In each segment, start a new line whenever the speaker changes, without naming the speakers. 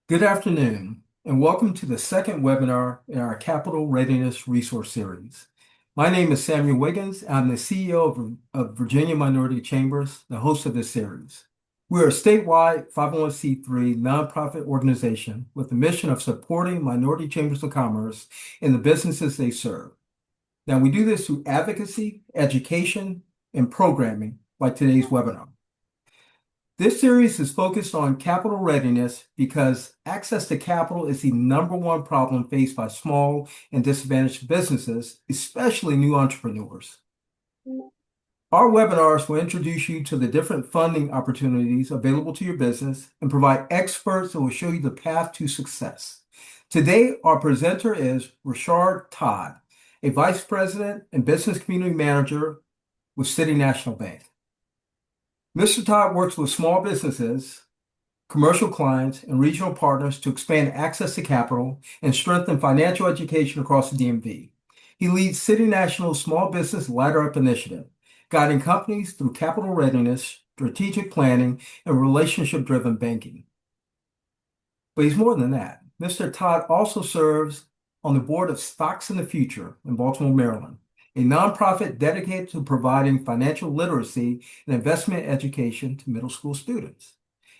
Good afternoon, and welcome to the second webinar in our Capital Readiness Resource Series. My name is Samuel Wiggins. I'm the CEO of Virginia Minority Chambers, the host of this series. We are a statewide 501c3 nonprofit organization with the mission of supporting minority chambers of commerce in the businesses they serve. Now, we do this through advocacy, education, and programming like today's webinar. This series is focused on capital readiness because access to capital is the number one problem faced by small and disadvantaged businesses, especially new entrepreneurs. Our webinars will introduce you to the different funding opportunities available to your business and provide experts that will show you the path to success. Today, our presenter is Rashard Todd, a Vice President and Business Community Manager with City National Bank. Mr. Todd works with small businesses, commercial clients, and regional partners to expand access to capital and strengthen financial education across the DMV. He leads City National's Small Business Ladder Up initiative, guiding companies through capital readiness, strategic planning, and relationship-driven banking. But he's more than that. Mr. Todd also serves on the board of Stocks in the Future in Baltimore, Maryland, a nonprofit dedicated to providing financial literacy and investment education to middle school students.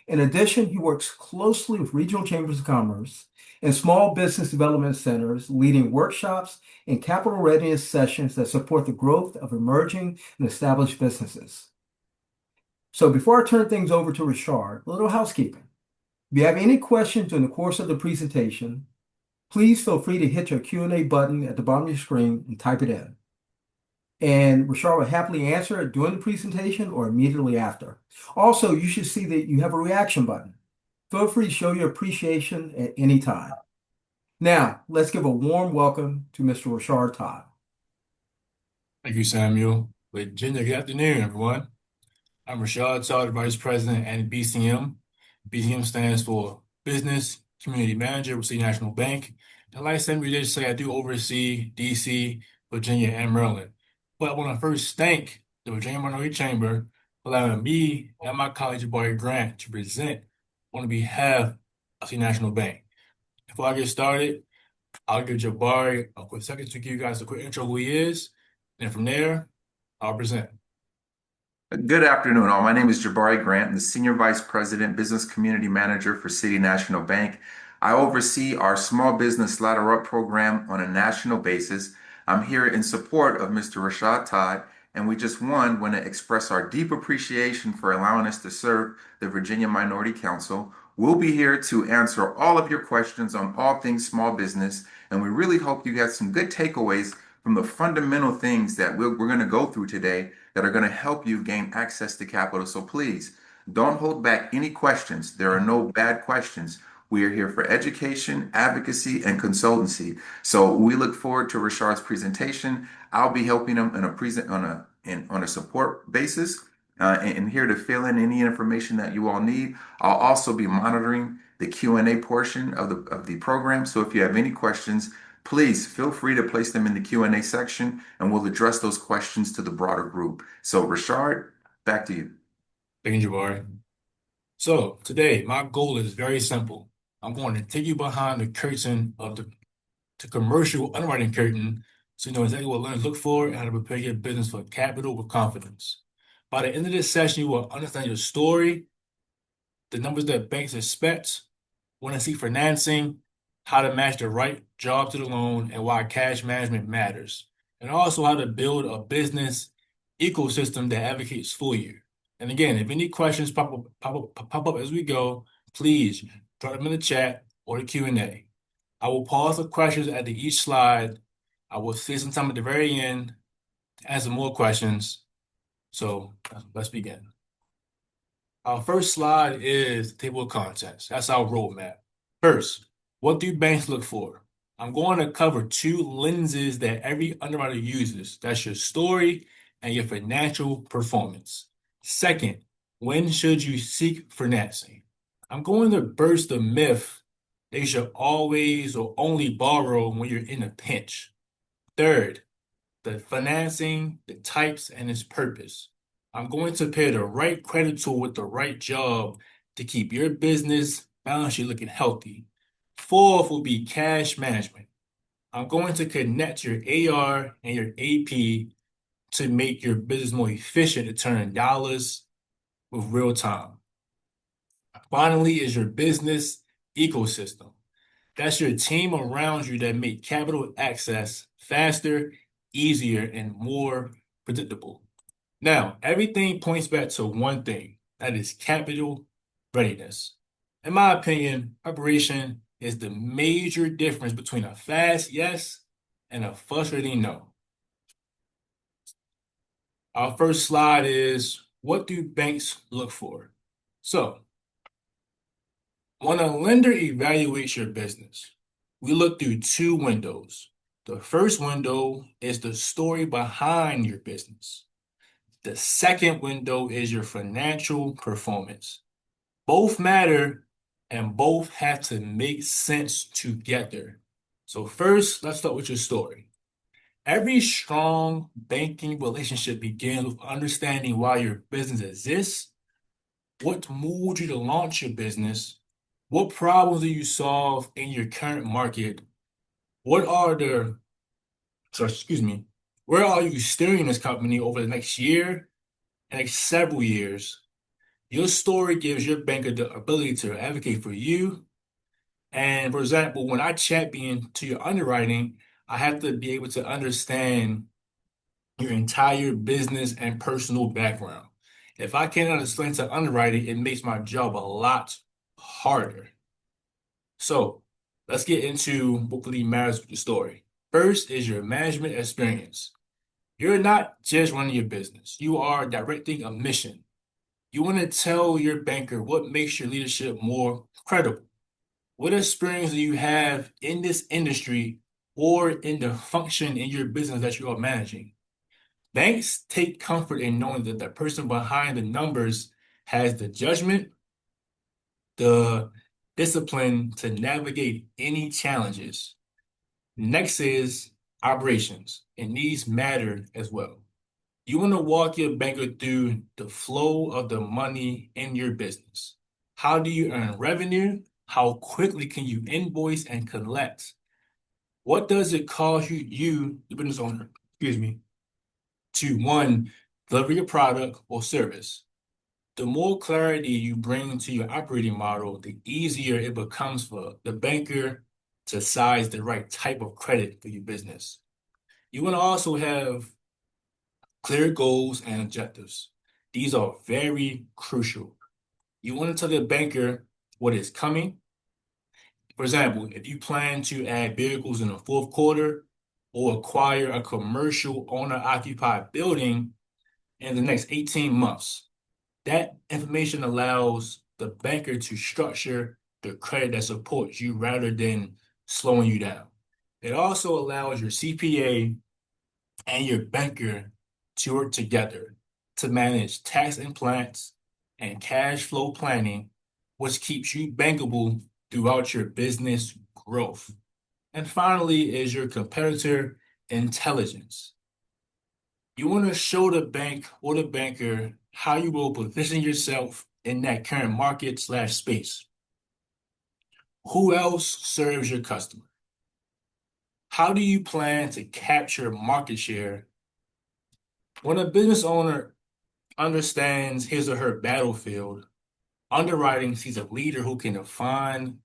In addition, he works closely with regional chambers of commerce and small business development centers, leading workshops and capital readiness sessions that support the growth of emerging and established businesses. So before I turn things over to Rashard, a little housekeeping. If you have any questions during the course of the presentation, please feel free to hit your Q&A button at the bottom of your screen and type it in. And Rashard will happily answer it during the presentation or immediately after. Also, you should see that you have a reaction button. Feel free to show your appreciation at any time. Now, let's give a warm welcome to Mr. Rashard Todd.
Thank you, Samuel. Virginia, good afternoon, everyone. I'm Rashard Todd, Vice President and BCM. BCM stands for Business Community Manager with City National Bank. And like Samuel did say, I do oversee DC, Virginia, and Maryland. But I want to first thank the Virginia Minority Chamber for allowing me and my colleague, Jabari Grant, to present on behalf of City National Bank. Before I get started, I'll give Jabari a quick second to give you guys a quick intro of who he is. And from there, I'll present.
Good afternoon, all. My name is Jabari Grant. I'm the Senior Vice President, Business Community Manager for City National Bank. I oversee our Small Business Ladder Up program on a national basis. I'm here in support of Mr. Rashard Todd, and we just want to express our deep appreciation for allowing us to serve the Virginia Minority Council. We'll be here to answer all of your questions on all things small business, and we really hope you got some good takeaways from the fundamental things that we're going to go through today that are going to help you gain access to capital. So please don't hold back any questions. There are no bad questions. We are here for education, advocacy, and consultancy. So we look forward to Rashard's presentation. I'll be helping him on a support basis and here to fill in any information that you all need. I'll also be monitoring the Q&A portion of the program. So if you have any questions, please feel free to place them in the Q&A section, and we'll address those questions to the broader group. So Rashard, back to you.
Thank you, Jabari. So today, my goal is very simple. I'm going to take you behind the curtain of the commercial underwriting curtain so you know exactly what learners look for and how to prepare your business for capital with confidence. By the end of this session, you will understand your story, the numbers that banks expect, when to seek financing, how to match the right job to the loan, and why cash management matters, and also how to build a business ecosystem that advocates for you. And again, if any questions pop up as we go, please drop them in the chat or the Q&A. I will pause the questions at each slide. I will save some time at the very end to answer more questions. So let's begin. Our first slide is the table of contents. That's our roadmap. First, what do banks look for? I'm going to cover two lenses that every underwriter uses. That's your story and your financial performance. Second, when should you seek financing? I'm going to burst the myth that you should always or only borrow when you're in a pinch. Third, the financing, the types, and its purpose. I'm going to pair the right credit tool with the right job to keep your business balance sheet looking healthy. Fourth will be cash management. I'm going to connect your AR and your AP to make your business more efficient to turn dollars with real time. Finally is your business ecosystem. That's your team around you that make capital access faster, easier, and more predictable. Now, everything points back to one thing, that is capital readiness. In my opinion, preparation is the major difference between a fast yes and a frustrating no. Our first slide is, what do banks look for? So, when a lender evaluates your business, we look through two windows. The first window is the story behind your business. The second window is your financial performance. Both matter and both have to make sense together. So first, let's start with your story. Every strong banking relationship begins with understanding why your business exists, what moved you to launch your business, what problems do you solve in your current market, where are you steering this company over the next year and next several years? Your story gives your banker the ability to advocate for you. And for example, when I champion to your underwriting, I have to be able to understand your entire business and personal background. If I cannot explain to underwriting, it makes my job a lot harder. So let's get into what really matters with the story. First is your management experience. You're not just running your business. You are directing a mission. You want to tell your banker what makes your leadership more credible. What experience do you have in this industry or in the function in your business that you are managing? Banks take comfort in knowing that the person behind the numbers has the judgment, the discipline to navigate any challenges. Next is operations, and these matter as well. You want to walk your banker through the flow of the money in your business. How do you earn revenue? How quickly can you invoice and collect? What does it cost you, the business owner, to one, deliver your product or service? The more clarity you bring to your operating model, the easier it becomes for the banker to size the right type of credit for your business. You want to also have clear goals and objectives. These are very crucial. You want to tell the banker what is coming. For example, if you plan to add vehicles in the fourth quarter or acquire a commercial owner-occupied building in the next 18 months, that information allows the banker to structure the credit that supports you rather than slowing you down. It also allows your CPA and your banker to work together to manage tax implants and cash flow planning, which keeps you bankable throughout your business growth. And finally is your competitor intelligence. You want to show the bank or the banker how you will position yourself in that current market/space. Who else serves your customer? How do you plan to capture market share? When a business owner understands his or her battlefield, underwriting sees a leader who can define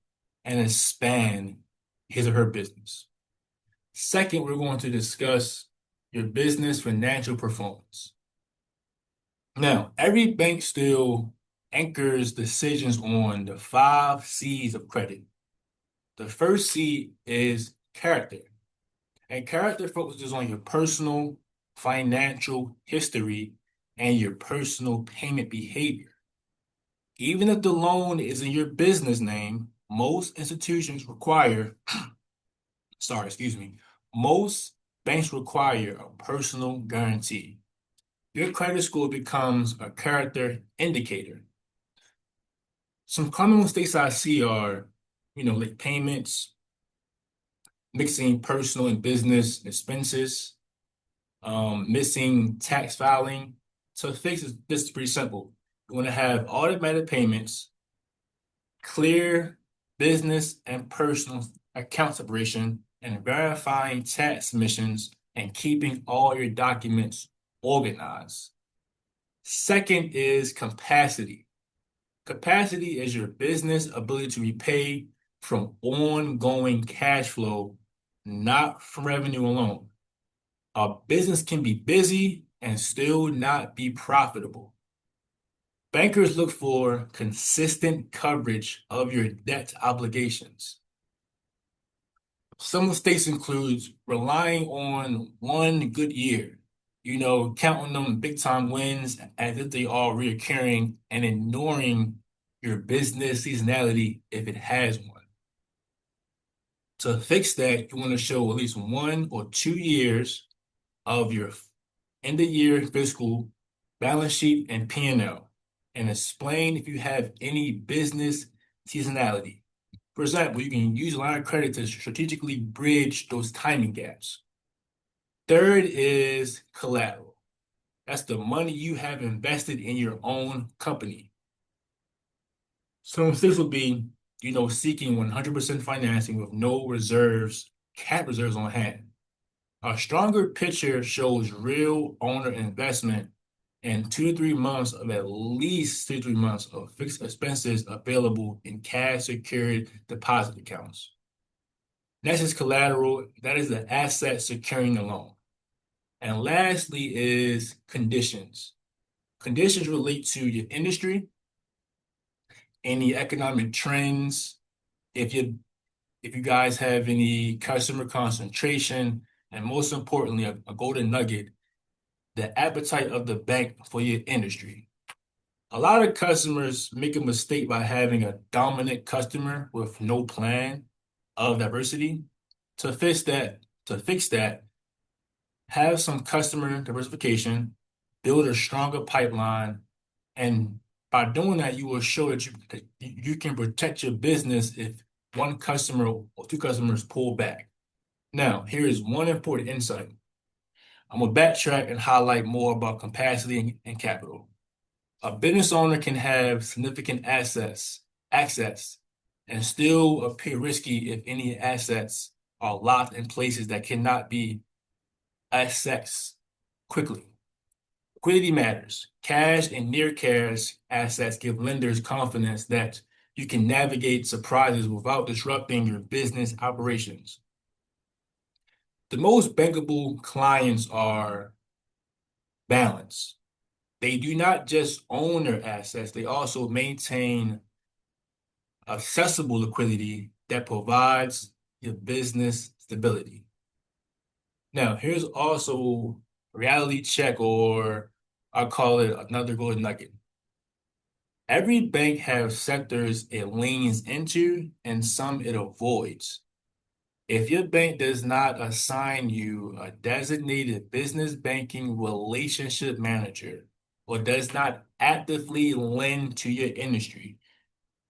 and expand his or her business. Second, we're going to discuss your business financial performance. Now, every bank still anchors decisions on the 5 C's of credit. The first C is character. And character focuses on your personal financial history and your personal payment behavior. Even if the loan is in your business name, most institutions require, most banks require a personal guarantee. Your credit score becomes a character indicator. Some common mistakes I see are, late payments, mixing personal and business expenses, missing tax filing. So to fix this is pretty simple. You want to have automatic payments, clear business and personal account separation, and verifying tax submissions and keeping all your documents organized. Second is capacity. Capacity is your business ability to repay from ongoing cash flow, not from revenue alone. A business can be busy and still not be profitable. Bankers look for consistent coverage of your debt obligations. Some mistakes include relying on one good year, counting them big time wins as if they are reoccurring and ignoring your business seasonality if it has one. To fix that, you want to show at least 1 or 2 years of your end of year fiscal balance sheet and P&L and explain if you have any business seasonality. For example, you can use a line of credit to strategically bridge those timing gaps. Third is collateral. That's the money you have invested in your own company. So mistakes would be, seeking 100% financing with no reserves, cap reserves on hand. A stronger picture shows real owner investment and 2 to 3 months of at least 2 to 3 months of fixed expenses available in cash secured deposit accounts. Next is collateral. That is the asset securing the loan. And lastly is conditions. Conditions relate to your industry, any economic trends, if you guys have any customer concentration, and most importantly, a golden nugget, the appetite of the bank for your industry. A lot of customers make a mistake by having a dominant customer with no plan of diversity. To fix that, have some customer diversification, build a stronger pipeline, and by doing that, you will show that you can protect your business if one customer or two customers pull back. Now, here is one important insight. I'm going to backtrack and highlight more about capacity and capital. A business owner can have significant access, and still appear risky if any assets are locked in places that cannot be accessed quickly. Liquidity matters. Cash and near cash assets give lenders confidence that you can navigate surprises without disrupting your business operations. The most bankable clients are balanced. They do not just own their assets, they also maintain accessible liquidity that provides your business stability. Now, here's also a reality check, or I'll call it another golden nugget. Every bank has sectors it leans into and some it avoids. If your bank does not assign you a designated business banking relationship manager or does not actively lend to your industry,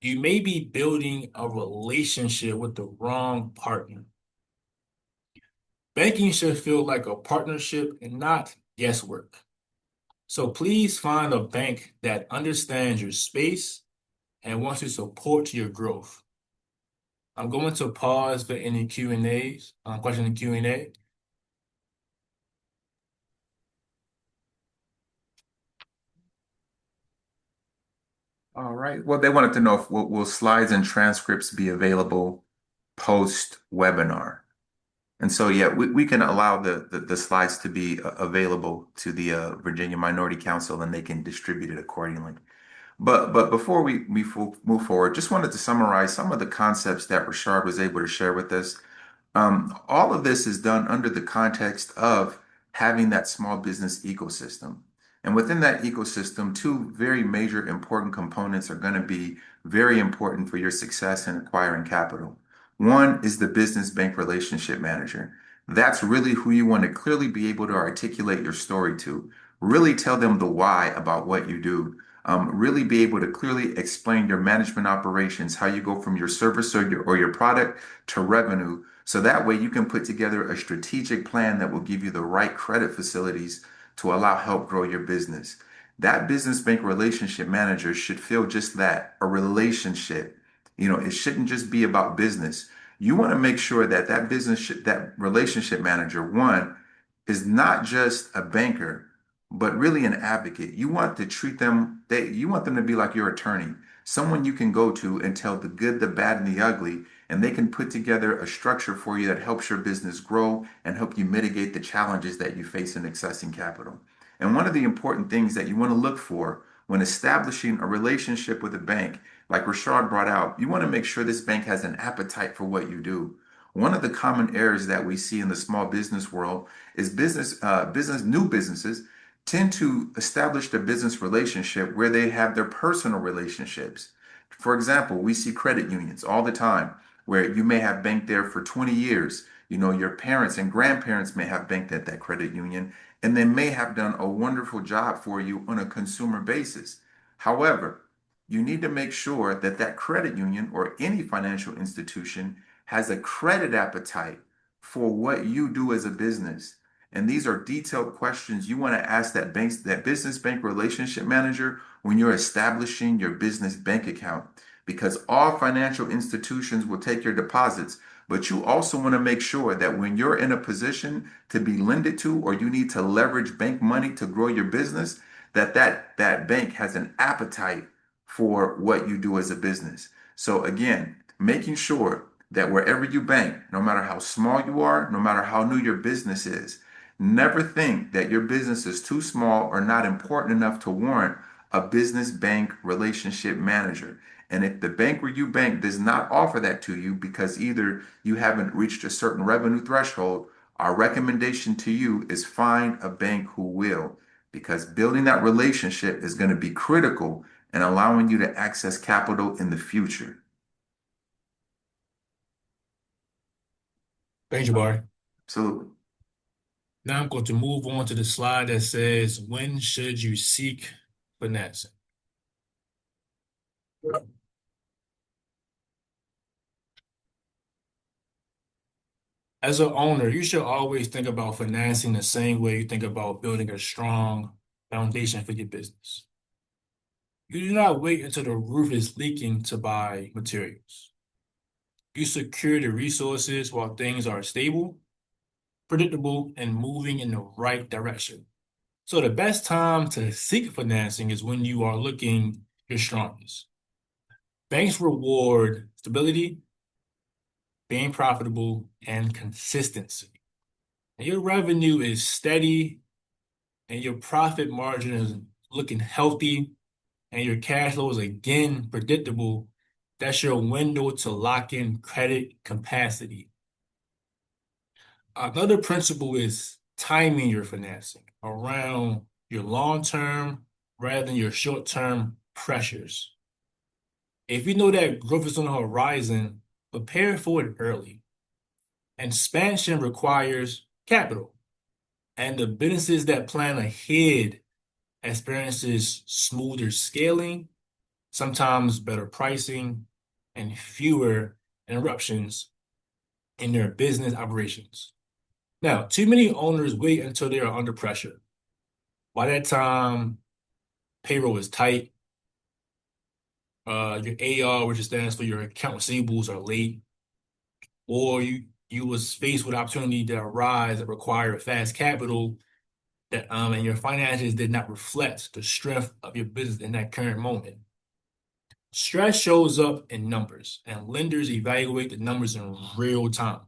you may be building a relationship with the wrong partner. Banking should feel like a partnership and not guesswork. So please find a bank that understands your space and wants to support your growth. I'm going to pause for any Q&As, question and Q&A.
All right. Well, they wanted to know if will slides and transcripts be available post webinar. And so, yeah, we can allow the slides to be available to the Virginia Minority Council, and they can distribute it accordingly. But before we move forward, just wanted to summarize some of the concepts that Rashard was able to share with us. All of this is done under the context of having that small business ecosystem. And within that ecosystem, two very major important components are going to be very important for your success in acquiring capital. One is the business bank relationship manager. That's really who you want to clearly be able to articulate your story to, really tell them the why about what you do. Really be able to clearly explain your management operations, how you go from your service or your product to revenue. So that way you can put together a strategic plan that will give you the right credit facilities to allow help grow your business. That business bank relationship manager should feel just that, a relationship. It shouldn't just be about business. You want to make sure that that relationship manager, one, is not just a banker, but really an advocate. You want them to be like your attorney, someone you can go to and tell the good, the bad, and the ugly, and they can put together a structure for you that helps your business grow and help you mitigate the challenges that you face in accessing capital. And one of the important things that you want to look for when establishing a relationship with a bank, like Rashard brought out, you want to make sure this bank has an appetite for what you do. One of the common errors that we see in the small business world is new businesses tend to establish their business relationship where they have their personal relationships. For example, we see credit unions all the time where you may have banked there for 20 years. Your parents and grandparents may have banked at that credit union, and they may have done a wonderful job for you on a consumer basis. However, you need to make sure that that credit union or any financial institution has a credit appetite for what you do as a business. And these are detailed questions you want to ask that business bank relationship manager when you're establishing your business bank account. Because all financial institutions will take your deposits, but you also want to make sure that when you're in a position to be lended to or you need to leverage bank money to grow your business, that bank has an appetite for what you do as a business. So again, making sure that wherever you bank, no matter how small you are, no matter how new your business is, never think that your business is too small or not important enough to warrant a business bank relationship manager. And if the bank where you bank does not offer that to you because either you haven't reached a certain revenue threshold, our recommendation to you is find a bank who will, because building that relationship is going to be critical in allowing you to access capital in the future.
Thank you, Jabari.
Absolutely.
Now I'm going to move on to the slide that says, when should you seek financing? As an owner, you should always think about financing the same way you think about building a strong foundation for your business. You do not wait until the roof is leaking to buy materials. You secure the resources while things are stable, predictable, and moving in the right direction. So the best time to seek financing is when you are looking your strongest. Banks reward stability, being profitable, and consistency. And your revenue is steady, and your profit margin is looking healthy, and your cash flow is again predictable. That's your window to lock in credit capacity. Another principle is timing your financing around your long-term rather than your short-term pressures. If you know that growth is on the horizon, prepare for it early. Expansion requires capital, and the businesses that plan ahead experiences smoother scaling, sometimes better pricing, and fewer interruptions in their business operations. Now, too many owners wait until they are under pressure. By that time, payroll is tight. Your AR, which stands for your account receivables, are late, or you was faced with opportunity that arise that require fast capital that and your finances did not reflect the strength of your business in that current moment. Stress shows up in numbers, and lenders evaluate the numbers in real time.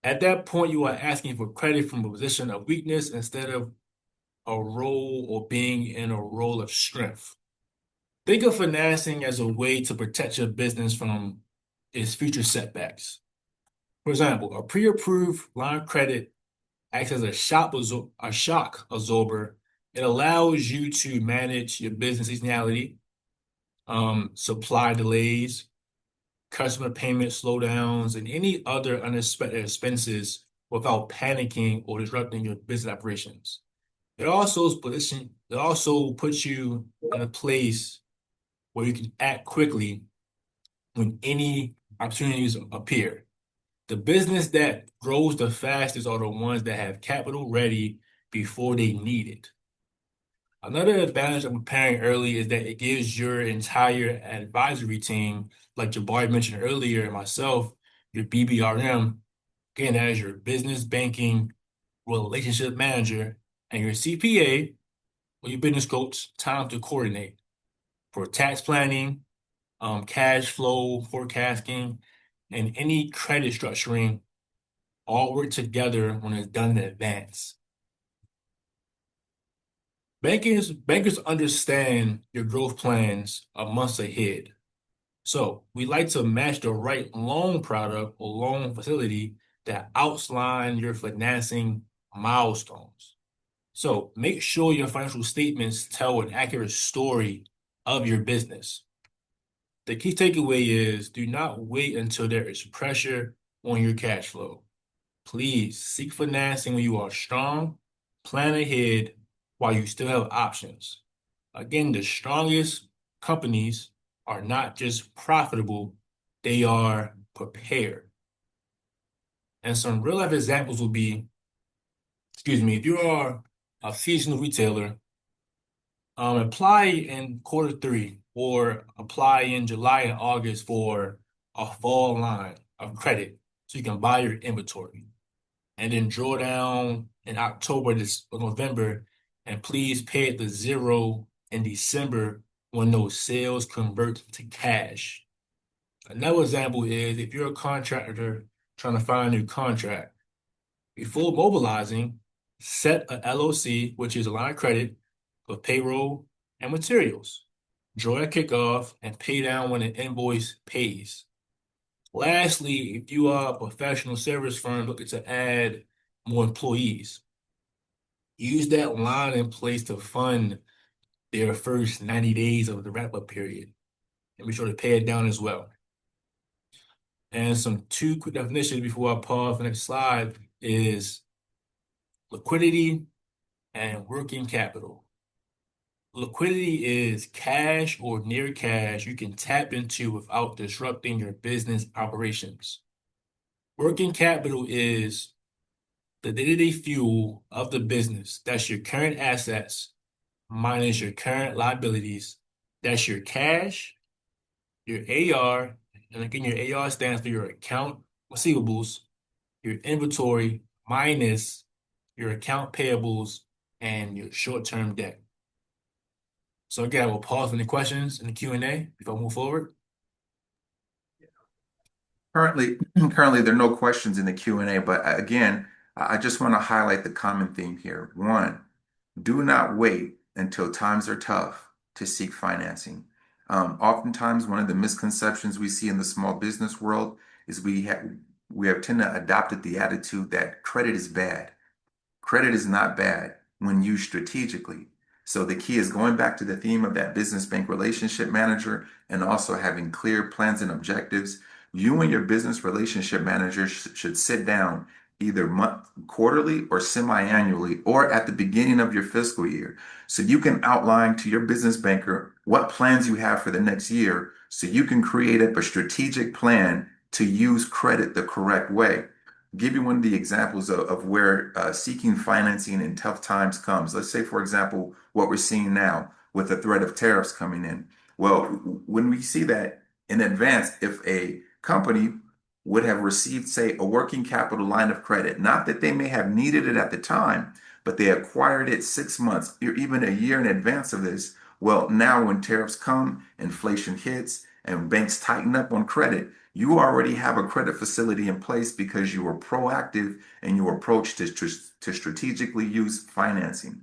At that point, you are asking for credit from a position of weakness instead of a role or being in a role of strength. Think of financing as a way to protect your business from its future setbacks. For example, a pre-approved line of credit acts as a shock absorber. It allows you to manage your business seasonality, supply delays, customer payment slowdowns, and any other unexpected expenses without panicking or disrupting your business operations. It also puts you in a place where you can act quickly when any opportunities appear. The business that grows the fastest are the ones that have capital ready before they need it. Another advantage of preparing early is that it gives your entire advisory team, like Jabari mentioned earlier, and myself, your BBRM, again, that is your business banking relationship manager, and your CPA or your business coach, time to coordinate for tax planning, cash flow forecasting, and any credit structuring, all work together when it's done in advance. Bankers understand your growth plans a month ahead. So we like to match the right loan product or loan facility that outline your financing milestones. So make sure your financial statements tell an accurate story of your business. The key takeaway is do not wait until there is pressure on your cash flow. Please seek financing when you are strong, plan ahead while you still have options. Again, the strongest companies are not just profitable, they are prepared. And some real life examples will be, if you are a seasonal retailer, apply in quarter 3 or apply in July and August for a fall line of credit so you can buy your inventory. And then draw down in October, or November, and please pay it to zero in December when those sales convert to cash. Another example is if you're a contractor trying to find a new contract, before mobilizing, set a LOC, which is a line of credit, for payroll and materials. Draw a kickoff and pay down when an invoice pays. Lastly, if you are a professional service firm looking to add more employees, use that line in place to fund their first 90 days of the wrap-up period. And be sure to pay it down as well. And some 2 quick definitions before I pause the next slide is liquidity and working capital. Liquidity is cash or near cash you can tap into without disrupting your business operations. Working capital is the day-to-day fuel of the business. That's your current assets minus your current liabilities. That's your cash, your AR, and again, your AR stands for your account receivables, your inventory minus your account payables and your short-term debt. So again, I will pause for any questions in the Q&A before I move forward.
Currently, there are no questions in the Q&A, but again, I just want to highlight the common theme here. One, do not wait until times are tough to seek financing. Oftentimes, one of the misconceptions we see in the small business world is we have tend to adopted the attitude that credit is bad. Credit is not bad when used strategically. So the key is going back to the theme of that business bank relationship manager and also having clear plans and objectives. You and your business relationship manager should sit down either quarterly or semi-annually or at the beginning of your fiscal year. So you can outline to your business banker what plans you have for the next year so you can create up a strategic plan to use credit the correct way. Give you one of the examples of where seeking financing in tough times comes. Let's say, for example, what we're seeing now with the threat of tariffs coming in. Well, when we see that in advance, if a company would have received, say, a working capital line of credit, not that they may have needed it at the time, but they acquired it 6 months or even a year in advance of this. Well, now when tariffs come, inflation hits, and banks tighten up on credit, you already have a credit facility in place because you were proactive in your approach to strategically use financing.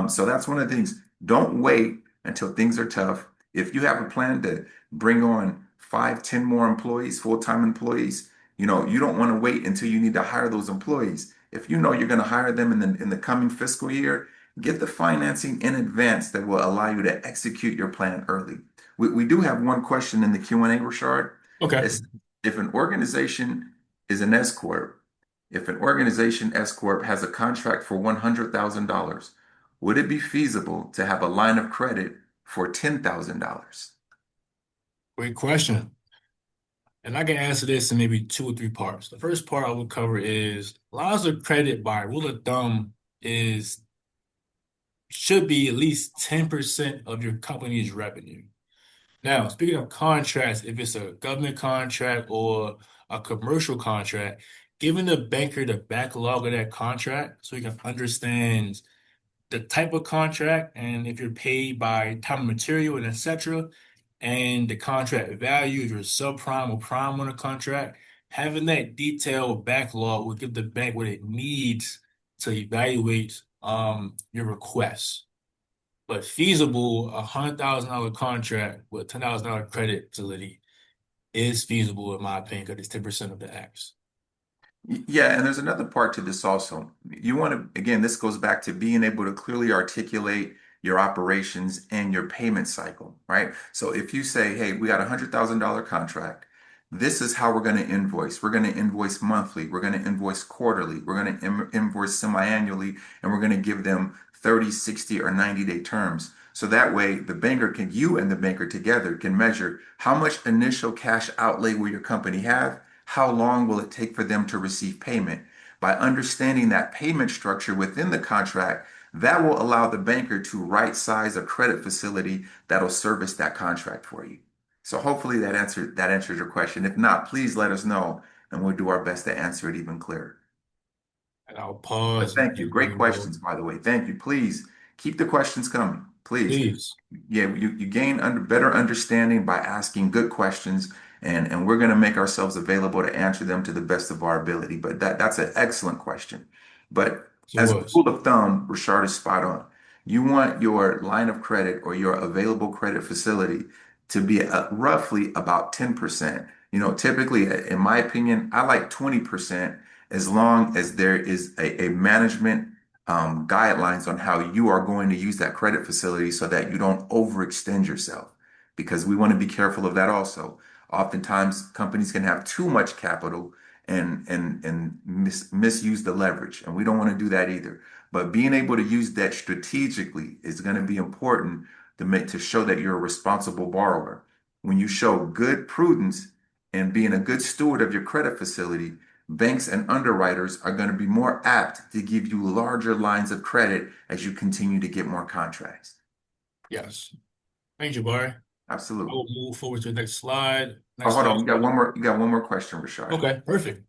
So that's one of the things. Don't wait until things are tough. If you have a plan to bring on 5, 10 more employees, full-time employees, you don't want to wait until you need to hire those employees. If you know you're going to hire them in the coming fiscal year, get the financing in advance that will allow you to execute your plan early. We do have one question in the Q&A, Rashard.
Okay.
If an organization is an S Corp, if an organization S Corp has a contract for $100,000, would it be feasible to have a line of credit for $10,000?
Great question. And I can answer this in maybe 2 or 3 parts. The first part I would cover is lines of credit by rule of thumb is should be at least 10% of your company's revenue. Now, speaking of contracts, if it's a government contract or a commercial contract, giving the banker the backlog of that contract so he can understand the type of contract and if you're paid by time and material and etc. and the contract value, if you're subprime or prime on a contract, having that detailed backlog will give the bank what it needs to evaluate your requests. But feasible, $100,000 contract with $10,000 credit facility is feasible in my opinion because it's 10% of the acts.
Yeah, and there's another part to this also. You want to, again, this goes back to being able to clearly articulate your operations and your payment cycle, right? So if you say, hey, we got a $100,000 contract, this is how we're going to invoice. We're going to invoice monthly. We're going to invoice quarterly. We're going to invoice semi-annually, and we're going to give them 30, 60, or 90-day terms. So that way the banker can, you and the banker together can measure how much initial cash outlay will your company have, how long will it take for them to receive payment? By understanding that payment structure within the contract, that will allow the banker to right size a credit facility that'll service that contract for you. So hopefully that answers your question. If not, please let us know and we'll do our best to answer it even clearer.
And I'll
But
pause
thank you.
and
Great
bring more.
questions, by the way. Thank you. Please keep the questions coming. Please.
Please.
Yeah, you gain better understanding by asking good questions, and we're going to make ourselves available to answer them to the best of our ability. But that's an excellent question. But
It
as a
was.
rule of thumb, Rashard is spot on. You want your line of credit or your available credit facility to be roughly about 10%. Typically, in my opinion, I like 20% as long as there is a management guidelines on how you are going to use that credit facility so that you don't overextend yourself, because we want to be careful of that also. Oftentimes, companies can have too much capital and misuse the leverage, and we don't want to do that either. But being able to use that strategically is going to be important to show that you're a responsible borrower. When you show good prudence and being a good steward of your credit facility, banks and underwriters are going to be more apt to give you larger lines of credit as you continue to get more contracts.
Yes. Thank you, Barry. I
Absolutely.
will move forward to the next slide.
Oh,
Next
hold
slide.
on. You got one more question, Rashard.
Okay, perfect.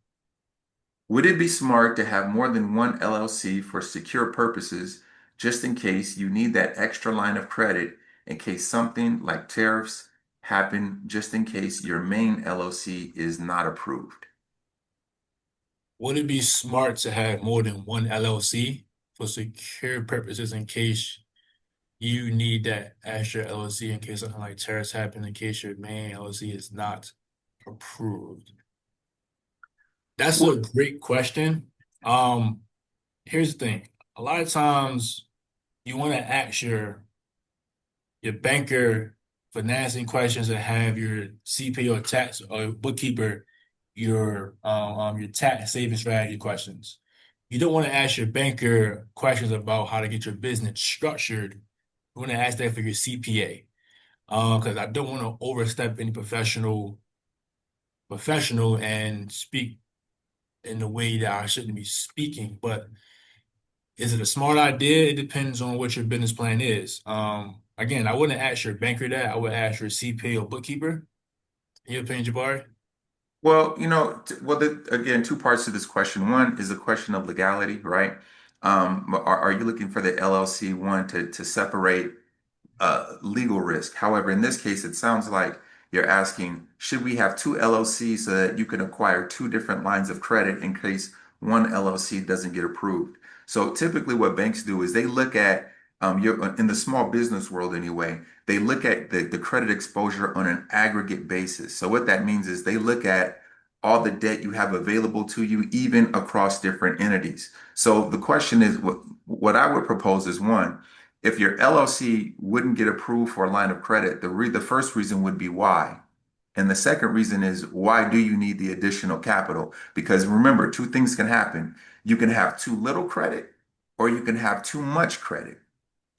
Would it be smart to have more than one LLC for secure purposes, just in case you need that extra line of credit in case something like tariffs happen, just in case your main LLC is not approved?
Would it be smart to have more than one LLC for secure purposes in case you need that extra LLC in case something like tariffs happen, in case your main LLC is not approved? That's a
Well,
great question. Um, Here's the thing. A lot of times you want to ask your banker financing questions and have your CPA or tax or bookkeeper your tax saving strategy questions. You don't want to ask your banker questions about how to get your business structured. You want to ask that for your CPA. Because I don't want to overstep any professional and speak in the way that I shouldn't be speaking. But is it a smart idea? It depends on what your business plan is. Again, I wouldn't ask your banker that. I would ask your CPA or bookkeeper. In your opinion, Jabari?
well, again, two parts to this question. One is a question of legality, right? Are you looking for the LLC one to separate legal risk? However, in this case, it sounds like you're asking, should we have two LLCs so that you can acquire two different lines of credit in case one LLC doesn't get approved? So typically what banks do is they look at in the small business world anyway, they look at the credit exposure on an aggregate basis. So what that means is they look at all the debt you have available to you, even across different entities. So the question is, what I would propose is one, if your LLC wouldn't get approved for a line of credit, the first reason would be why. And the second reason is, why do you need the additional capital? Because remember, two things can happen. You can have too little credit or you can have too much credit.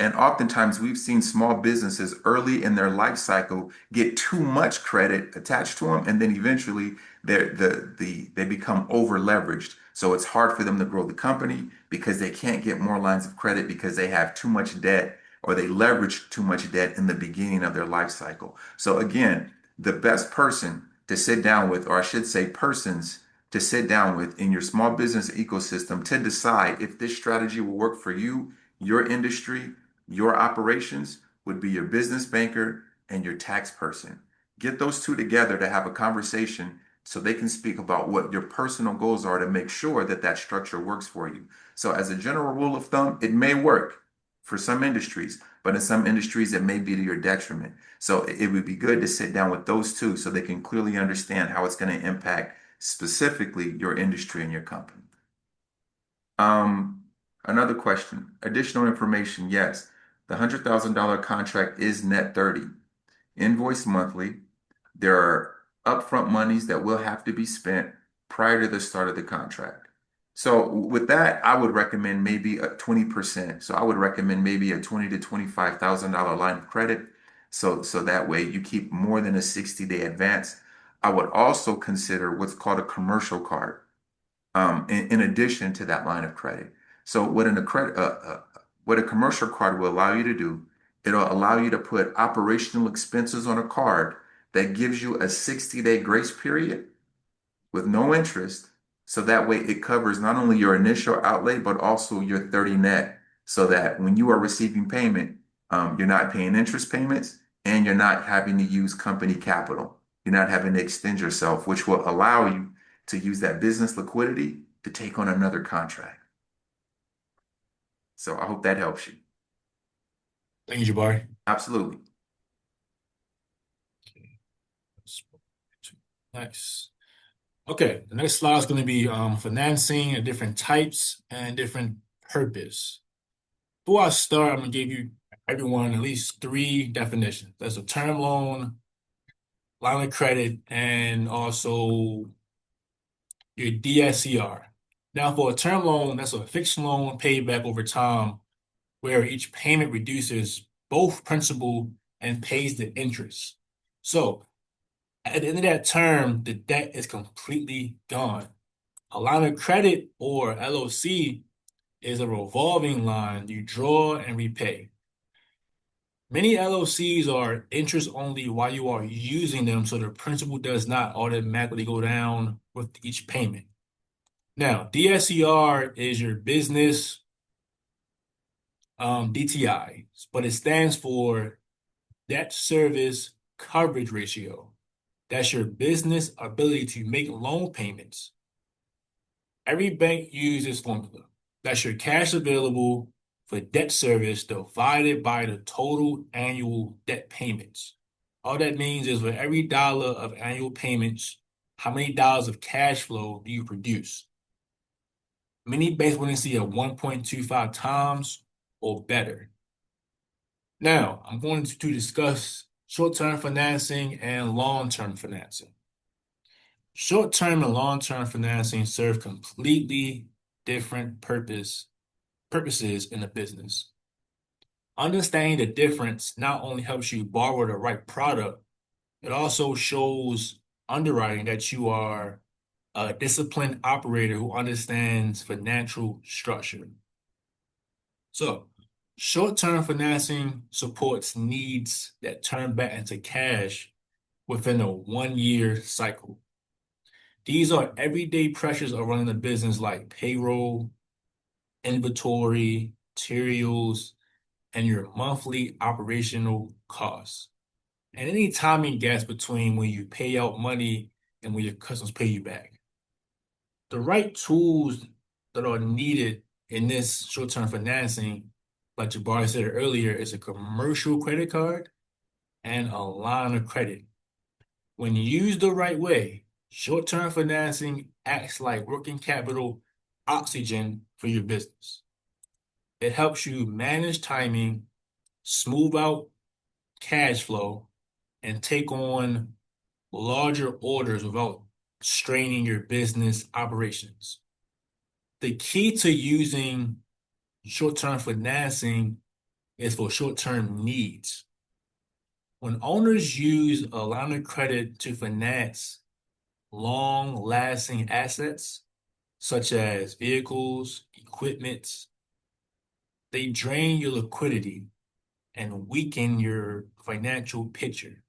And oftentimes we've seen small businesses early in their life cycle get too much credit attached to them, and then eventually they become over leveraged. So it's hard for them to grow the company because they can't get more lines of credit because they have too much debt or they leverage too much debt in the beginning of their life cycle. So again, the best person to sit down with, or I should say persons to sit down with in your small business ecosystem to decide if this strategy will work for you, your industry, your operations, would be your business banker and your tax person. Get those two together to have a conversation so they can speak about what your personal goals are to make sure that that structure works for you. So, as a general rule of thumb, it may work for some industries, but in some industries, it may be to your detriment. So, it would be good to sit down with those two so they can clearly understand how it's going to impact specifically your industry and your company. Um, Another question, additional information. Yes, the $100,000 contract is net 30, invoice monthly. There are upfront monies that will have to be spent prior to the start of the contract. So with that, I would recommend maybe a 20%. So I would recommend maybe a $20,000 to $25,000 line of credit. So that way you keep more than a 60-day advance. I would also consider what's called a commercial card in addition to that line of credit. So what a commercial card will allow you to do, it'll allow you to put operational expenses on a card that gives you a 60-day grace period with no interest. So that way it covers not only your initial outlay, but also your 30 net. So that when you are receiving payment, you're not paying interest payments and you're not having to use company capital. You're not having to extend yourself, which will allow you to use that business liquidity to take on another contract. So I hope that helps you.
Thank you, Jabari.
Absolutely.
Nice. Okay, the next slide is going to be financing and different types and different purpose. Before I start, I'm going to give you everyone at least 3 definitions. That's a term loan, line of credit, and also your DSCR. Now, for a term loan, that's a fixed loan paid back over time where each payment reduces both principal and pays the interest. So, at the end of that term, the debt is completely gone. A line of credit or LOC is a revolving line you draw and repay. Many LOCs are interest only while you are using them, so the principal does not automatically go down with each payment. Now, DSCR is your business DTI, but it stands for debt service coverage ratio. That's your business ability to make loan payments. Every bank uses this formula. That's your cash available for debt service divided by the total annual debt payments. All that means is for every dollar of annual payments, how many dollars of cash flow do you produce? Many banks want to see a 1.25 times or better. Now, I'm going to discuss short-term financing and long-term financing. Short-term and long-term financing serve completely different purposes in a business. Understanding the difference not only helps you borrow the right product, it also shows underwriting that you are a disciplined operator who understands financial structure. So, short-term financing supports needs that turn back into cash within a 1-year cycle. These are everyday pressures of running a business like payroll, inventory, materials, and your monthly operational costs. And any timing gaps between when you pay out money and when your customers pay you back. The right tools that are needed in this short-term financing, like Jabari said earlier, is a commercial credit card and a line of credit. When used the right way, short-term financing acts like working capital oxygen for your business. It helps you manage timing, smooth out cash flow, and take on larger orders without straining your business operations. The key to using short-term financing is for short-term needs. When owners use a line of credit to finance long-lasting assets, such as vehicles, equipment, they drain your liquidity and weaken your financial picture.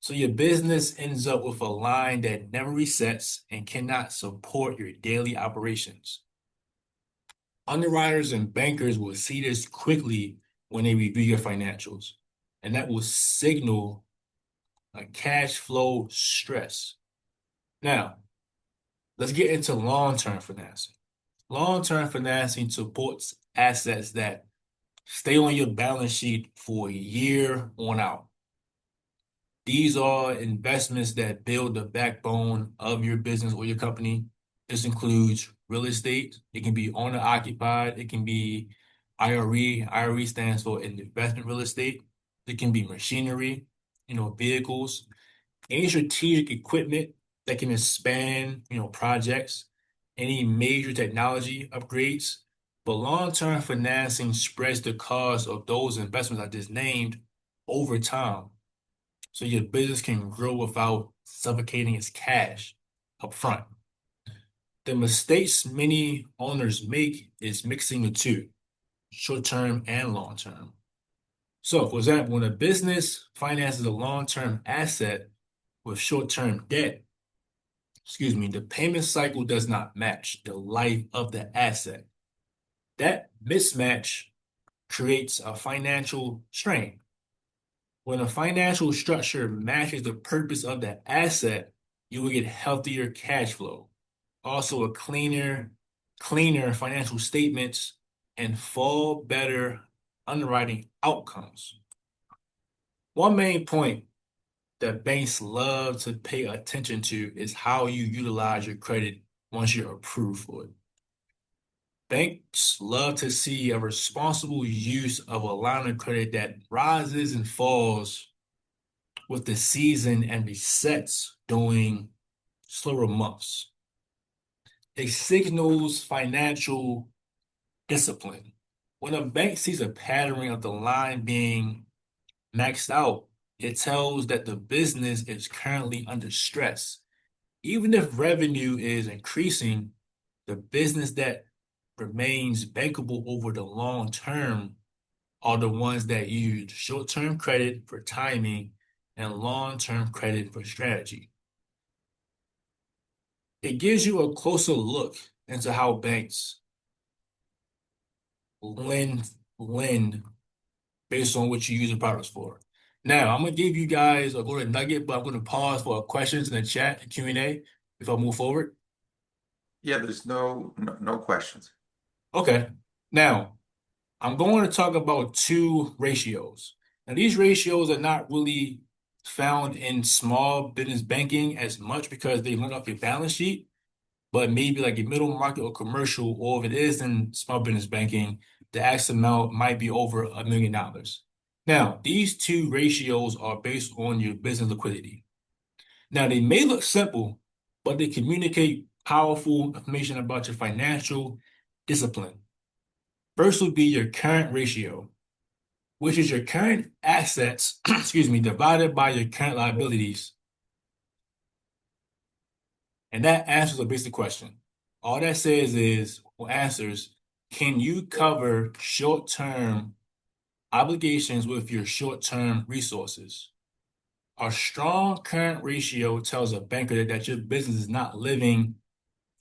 So your business ends up with a line that never resets and cannot support your daily operations. Underwriters and bankers will see this quickly when they review your financials, and that will signal a cash flow stress. Now, let's get into long-term financing. Long-term financing supports assets that stay on your balance sheet for a year on out. These are investments that build the backbone of your business or your company. This includes real estate. It can be owner occupied. It can be IRE. IRE stands for investment real estate. It can be machinery, vehicles, any strategic equipment that can expand, projects, any major technology upgrades. But long-term financing spreads the cost of those investments I just named over time, so your business can grow without suffocating its cash up front. The mistakes many owners make is mixing the two, short-term and long-term. So, for example, when a business finances a long-term asset with short-term debt, the payment cycle does not match the life of the asset. That mismatch creates a financial strain. When a financial structure matches the purpose of the asset, you will get healthier cash flow, also a cleaner financial statements, and far better underwriting outcomes. One main point that banks love to pay attention to is how you utilize your credit once you're approved for it. Banks love to see a responsible use of a line of credit that rises and falls with the season and resets during slower months. It signals financial discipline. When a bank sees a pattern of the line being maxed out, it tells that the business is currently under stress. Even if revenue is increasing, the business that remains bankable over the long term are the ones that use short-term credit for timing and long-term credit for strategy. It gives you a closer look into how banks lend based on what you use the products for. Now, I'm going to give you guys a golden nugget, but I'm going to pause for questions in the chat and Q&A if I move forward.
Yeah, there's no questions.
Okay. Now, I'm going to talk about two ratios. Now, these ratios are not really found in small business banking as much because they run off your balance sheet, but maybe like a middle market or commercial, or if it is in small business banking, the X amount might be over $1 million. Now, these two ratios are based on your business liquidity. Now, they may look simple, but they communicate powerful information about your financial discipline. First would be your current ratio, which is your current assets, divided by your current liabilities. And that answers a basic question. All that says is, or answers, can you cover short-term obligations with your short-term resources? A strong current ratio tells a banker that your business is not living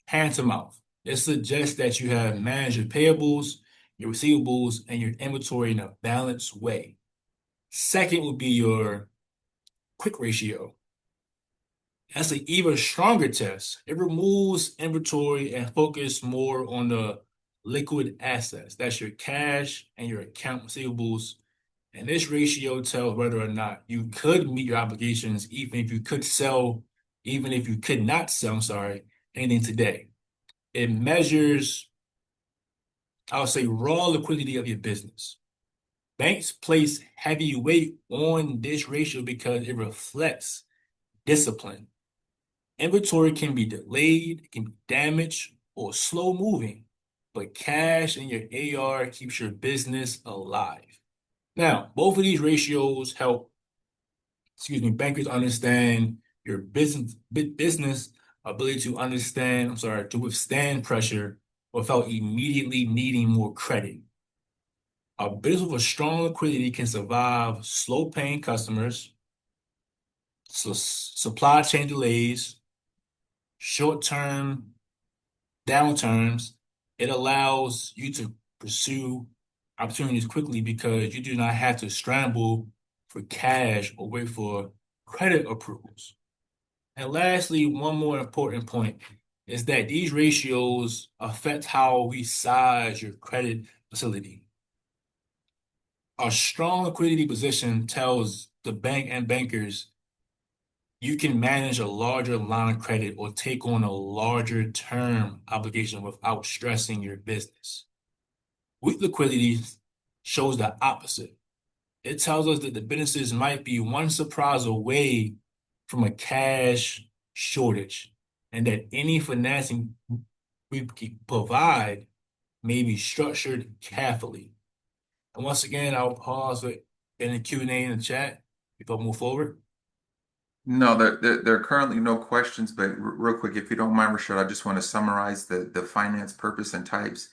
hand to mouth. It suggests that you have managed your payables, your receivables, and your inventory in a balanced way. Second would be your quick ratio. That's an even stronger test. It removes inventory and focuses more on the liquid assets. That's your cash and your account receivables. And this ratio tells whether or not you could meet your obligations, even if you could not sell, anything today. It measures, I would say, raw liquidity of your business. Banks place heavy weight on this ratio because it reflects discipline. Inventory can be delayed, it can be damaged, or slow moving, but cash and your AR keeps your business alive. Now, both of these ratios help, bankers understand your business ability to to withstand pressure without immediately needing more credit. A business with a strong liquidity can survive slow paying customers, supply chain delays, short-term downturns. It allows you to pursue opportunities quickly because you do not have to scramble for cash or wait for credit approvals. And lastly, one more important point is that these ratios affect how we size your credit facility. A strong liquidity position tells the bank and bankers you can manage a larger line of credit or take on a larger term obligation without stressing your business. Weak liquidity shows the opposite. It tells us that the businesses might be one surprise away from a cash shortage and that any financing we provide may be structured carefully. And once again, I'll pause for any Q&A in the chat before I move forward.
No, there are currently no questions, but real quick, if you don't mind, Rashard, I just want to summarize the finance purpose and types.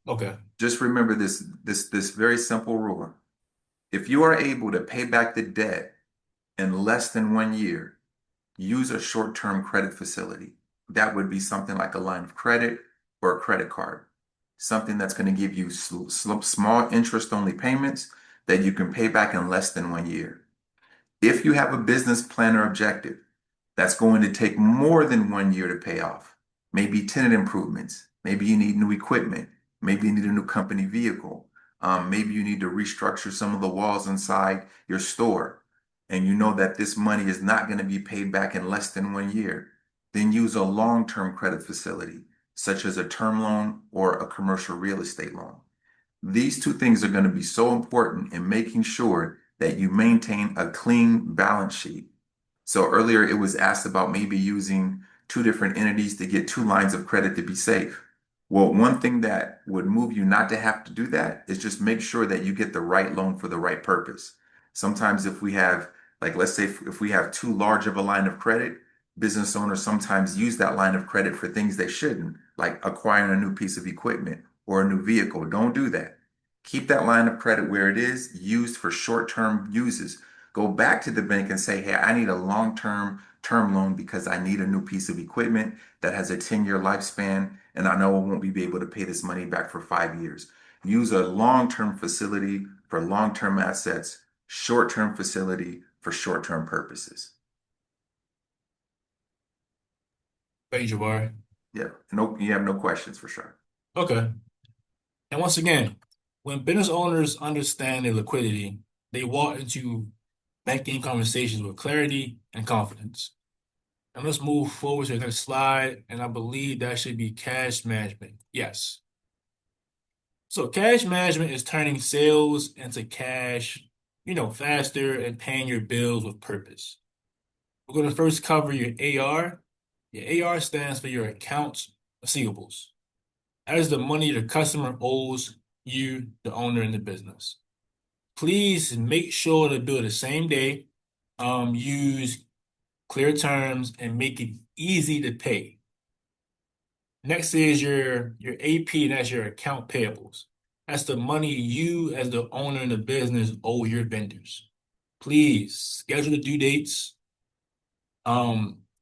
Okay.
Just remember this very simple rule. If you are able to pay back the debt in less than 1 year, use a short-term credit facility. That would be something like a line of credit or a credit card, something that's going to give you small interest-only payments that you can pay back in less than 1 year. If you have a business plan or objective that's going to take more than 1 year to pay off, maybe tenant improvements, maybe you need new equipment, maybe you need a new company vehicle, maybe you need to restructure some of the walls inside your store, and you know that this money is not going to be paid back in less than 1 year, then use a long-term credit facility, such as a term loan or a commercial real estate loan. These two things are going to be so important in making sure that you maintain a clean balance sheet. So earlier it was asked about maybe using two different entities to get two lines of credit to be safe. Well, one thing that would move you not to have to do that is just make sure that you get the right loan for the right purpose. Sometimes if we have, like, let's say if we have too large of a line of credit, business owners sometimes use that line of credit for things they shouldn't, like acquiring a new piece of equipment or a new vehicle. Don't do that. Keep that line of credit where it is, used for short-term uses. Go back to the bank and say, hey, I need a long-term term loan because I need a new piece of equipment that has a 10-year lifespan, and I know I won't be able to pay this money back for 5 years. Use a long-term facility for long-term assets, short-term facility for short-term purposes.
Thank you, Jabari.
Yeah, no, you have no questions for sure.
Okay. And once again, when business owners understand their liquidity, they walk into banking conversations with clarity and confidence. And let's move forward to the next slide. And I believe that should be cash management. Yes. So cash management is turning sales into cash, faster and paying your bills with purpose. We're going to first cover your AR. Your AR stands for your accounts receivables. That is the money the customer owes you, the owner in the business. Please make sure to do it the same day. Use clear terms and make it easy to pay. Next is your AP, and that's your account payables. That's the money you as the owner in the business owe your vendors. Please schedule the due dates.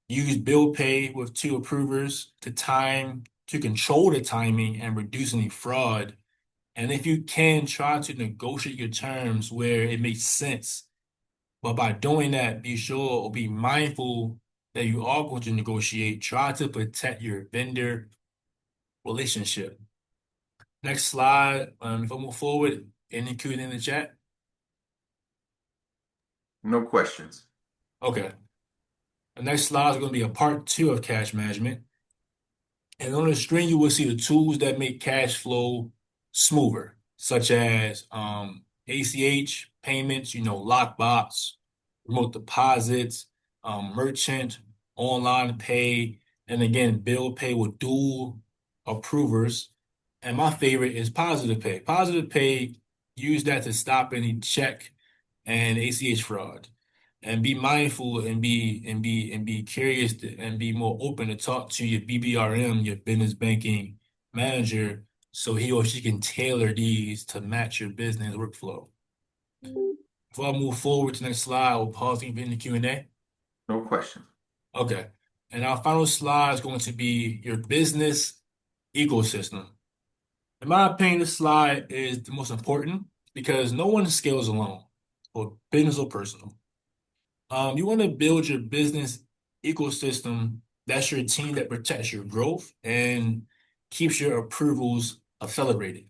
Use bill pay with two approvers to control the timing and reduce any fraud. And if you can, try to negotiate your terms where it makes sense. But by doing that, be sure or be mindful that you are going to negotiate. Try to protect your vendor relationship. Next slide. If I move forward, any Q&A in the chat?
No questions.
Okay. The next slide is going to be a part 2 of cash management. And on the screen, you will see the tools that make cash flow smoother, such as ACH payments, lockbox, remote deposits, merchant, online pay, and again, bill pay with dual approvers. And my favorite is positive pay. Positive pay use that to stop any check and ACH fraud. And be mindful and be curious and be more open to talk to your BBRM, your business banking manager, so he or she can tailor these to match your business workflow. Before I move forward to the next slide, we'll pause in the Q&A.
No question.
Okay. And our final slide is going to be your business ecosystem. In my opinion, this slide is the most important because no one scales alone, or business or personal. You want to build your business ecosystem. That's your team that protects your growth and keeps your approvals accelerated.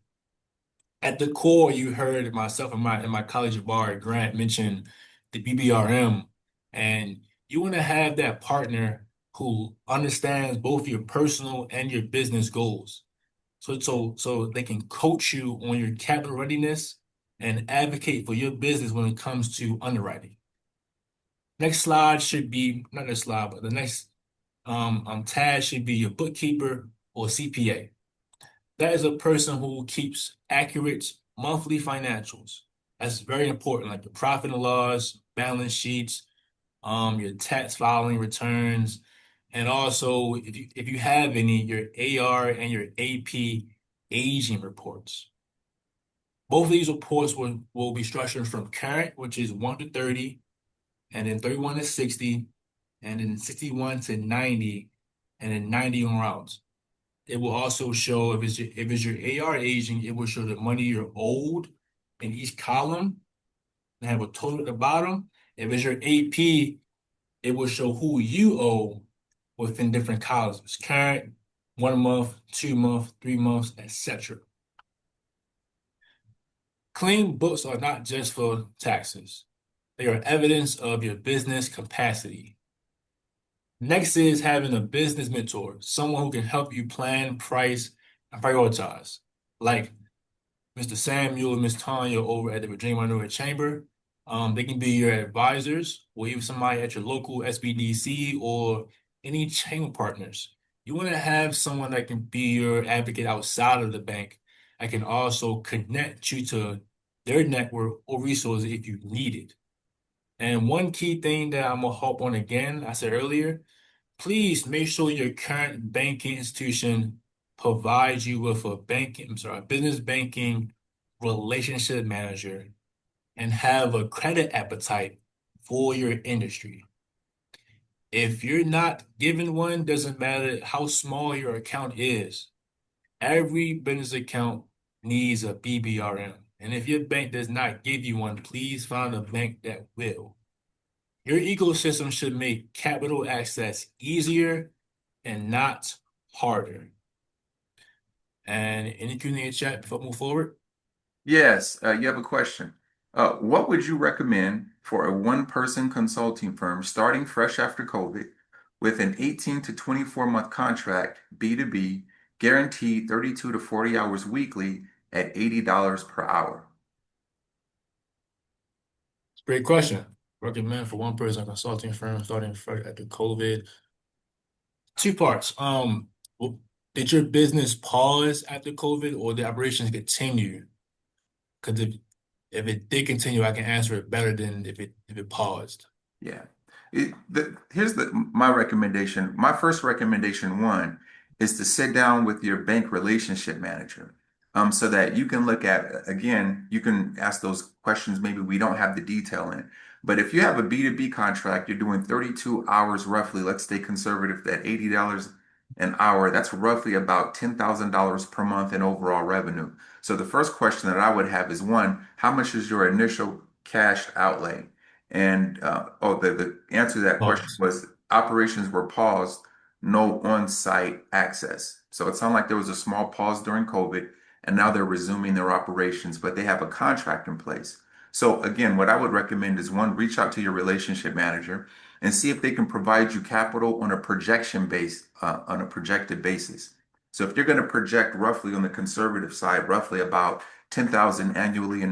At the core, you heard myself and my colleague Jabari Grant mention the BBRM, and you want to have that partner who understands both your personal and your business goals. So they can coach you on your capital readiness and advocate for your business when it comes to underwriting. Next slide should be, not this slide, but the next tag should be your bookkeeper or CPA. That is a person who keeps accurate monthly financials. That's very important, like the profit and loss, balance sheets, your tax filing returns, and also if you have any, your AR and your AP aging reports. Both of these reports will be structured from current, which is 1 to 30, and then 31 to 60, and then 61 to 90, and then 90 on routes. It will also show if it's your AR aging, it will show the money you're owed in each column and have a total at the bottom. If it's your AP, it will show who you owe within different columns. It's current, 1 month, 2 months, 3 months, etc. Clean books are not just for taxes. They are evidence of your business capacity. Next is having a business mentor, someone who can help you plan, price, and prioritize, like Mr. Samuel and Ms. Tanya over at the Virginia Minority Chamber. They can be your advisors or even somebody at your local SBDC or any chamber partners. You want to have someone that can be your advocate outside of the bank. I can also connect you to their network or resources if you need it. And one key thing that I'm gonna hop on again, I said earlier, please make sure your current banking institution provides you with a business banking relationship manager and have a credit appetite for your industry. If you're not given one, doesn't matter how small your account is. Every business account needs a BBRM. And if your bank does not give you one, please find a bank that will. Your ecosystem should make capital access easier and not harder. And any Q&A chat before I move forward?
Yes, you have a question. What would you recommend for a one-person consulting firm starting fresh after COVID with an 18 to 24-month contract, B2B, guaranteed 32 to 40 hours weekly at $80 per hour?
It's a great question. Recommend for one person consulting firm starting fresh after COVID. Two parts. Did your business pause after COVID or the operations continue? Because if it did continue, I can answer it better than if it paused.
Yeah. Here's my recommendation. My first recommendation, one, is to sit down with your bank relationship manager, so that you can look at, again, you can ask those questions maybe we don't have the detail in. But if you have a B2B contract, you're doing 32 hours roughly, let's stay conservative, at $80 an hour, that's roughly about $10,000 per month in overall revenue. So the first question that I would have is, one, how much is your initial cash outlay? And the answer to that question
Pause.
was operations were paused, no on-site access. So it sounded like there was a small pause during COVID, and now they're resuming their operations, but they have a contract in place. So again, what I would recommend is, one, reach out to your relationship manager and see if they can provide you capital on a on a projected basis. So if you're going to project roughly on the conservative side, roughly about 10,000 annually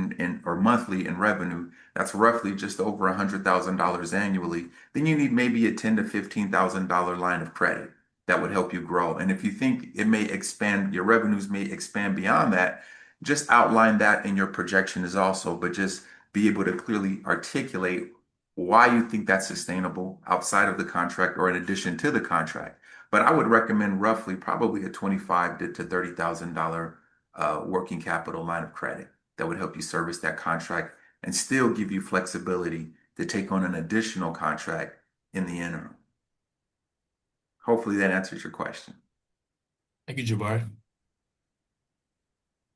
or monthly in revenue, that's roughly just over $100,000 annually. Then you need maybe a $10,000 to $15,000 line of credit that would help you grow. And if you think it may expand, your revenues may expand beyond that, just outline that in your projection is also, but just be able to clearly articulate why you think that's sustainable outside of the contract or in addition to the contract. But I would recommend roughly probably a 25 to $30,000 working capital line of credit that would help you service that contract and still give you flexibility to take on an additional contract in the interim. Hopefully that answers your question.
Thank you, Jabari.